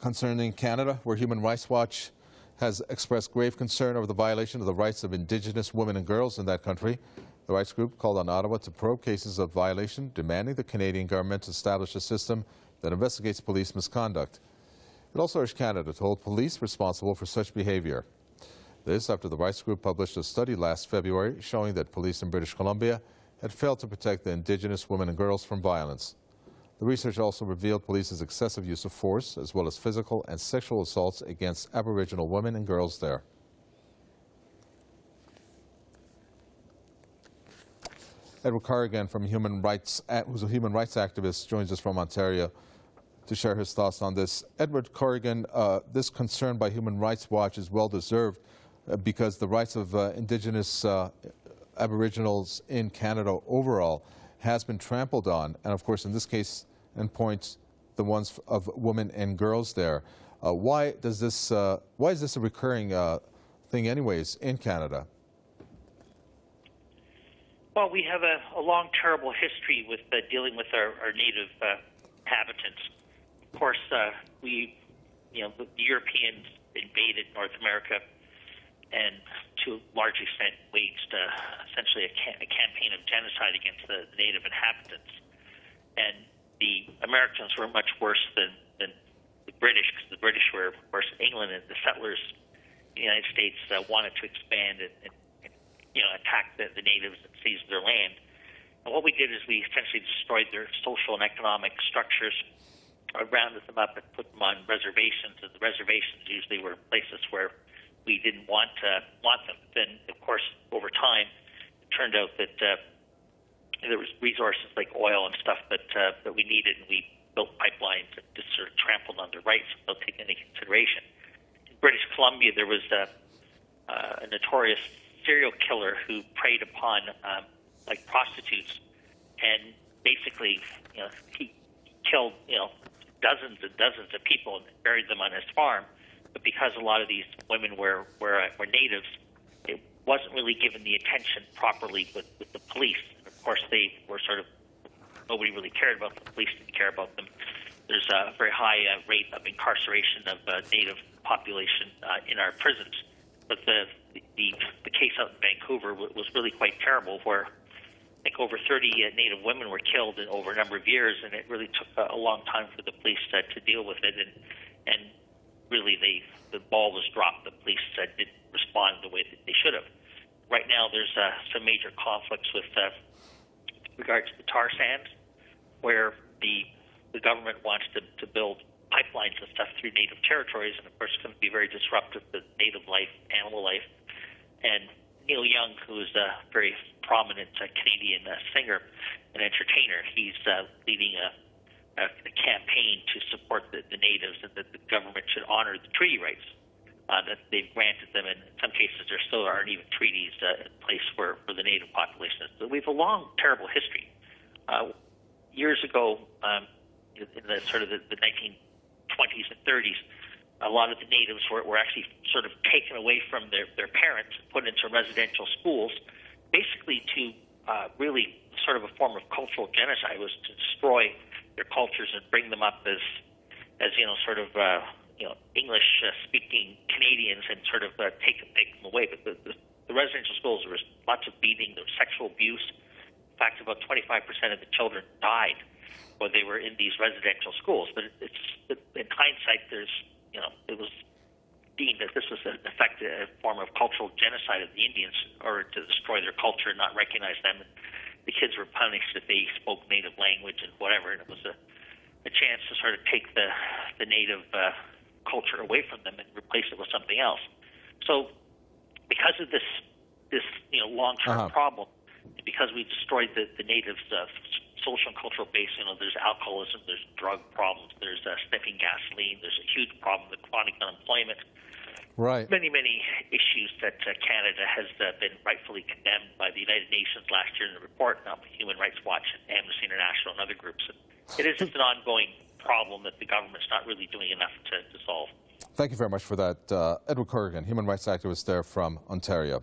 Concerning Canada, where Human Rights Watch has expressed grave concern over the violation of the rights of Indigenous women and girls in that country. The rights group called on Ottawa to probe cases of violation, demanding the Canadian government establish a system that investigates police misconduct. It also urged Canada to hold police responsible for such behavior. This after the rights group published a study last February showing that police in British Columbia had failed to protect the Indigenous women and girls from violence. The research also revealed police's excessive use of force, as well as physical and sexual assaults against Aboriginal women and girls there. Edward Corrigan, who's a human rights activist, joins us from Ontario to share his thoughts on this. Edward Corrigan, this concern by Human Rights Watch is well-deserved because the rights of Indigenous Aboriginals in Canada overall has been trampled on, and of course in this case and point the ones of women and girls there. Why is this a recurring thing anyways in Canada? Well, we have a long, terrible history with dealing with our native inhabitants. Of course, the Europeans invaded North America and to a large extent waged essentially a campaign of genocide against the native inhabitants. And the Americans were much worse than the British, because the British were worse than England, and the settlers in the United States wanted to expand and attack the natives and seize their land. And what we did is we essentially destroyed their social and economic structures, rounded them up and put them on reservations, and the reservations usually were places where we didn't want them. Then, of course, over time, it turned out that there was resources like oil and stuff that we needed, and we built pipelines and just sort of trampled on their rights without taking any consideration. In British Columbia, there was a notorious serial killer who preyed upon like prostitutes, and basically, he killed dozens and dozens of people and buried them on his farm. But because a lot of these women were natives, it wasn't really given the attention properly with the police. And of course, they were nobody really cared about them. The police didn't care about them. There's a very high rate of incarceration of native population in our prisons. But the case out in Vancouver was really quite terrible, where I think over 30 native women were killed in over a number of years, and it really took a long time for the police to deal with it. And really, the ball was dropped. The police didn't respond the way that they should have. Right now, there's some major conflicts with regards to the tar sands, where the government wants to build pipelines and stuff through native territories, and of course, it's going to be very disruptive to native life, animal life. And Neil Young, who is a very prominent Canadian singer and entertainer, he's leading a campaign to support the natives, and that the government should honor the treaty rights that they've granted them. And in some cases, there still aren't even treaties in place for the native population. So we have a long, terrible history. Years ago, in the sort of the 1920s and 30s, a lot of the natives were actually sort of taken away from their parents and put into residential schools, basically to really sort of a form of cultural genocide. Was to destroy their cultures and bring them up as English-speaking Canadians, and sort of take them away. But the residential schools, there was lots of beating, there was sexual abuse. In fact, about 25% of the children died when they were in these residential schools. But in hindsight, it was deemed that this was a form of cultural genocide of the Indians, or to destroy their culture and not recognize them. And the kids were punished if they spoke native language and whatever, and it was a chance to sort of take the native culture away from them and replace it with something else. So because of this long-term problem, and because we destroyed the natives' social and cultural base, there's alcoholism, there's drug problems, there's sniffing gasoline, there's a huge problem with chronic unemployment. Right. Many issues that Canada has been rightfully condemned by the United Nations last year in the report, now by Human Rights Watch and Amnesty International and other groups. It is just an ongoing problem that the government's not really doing enough to solve. Thank you very much for that. Edward Corrigan, human rights activist there from Ontario.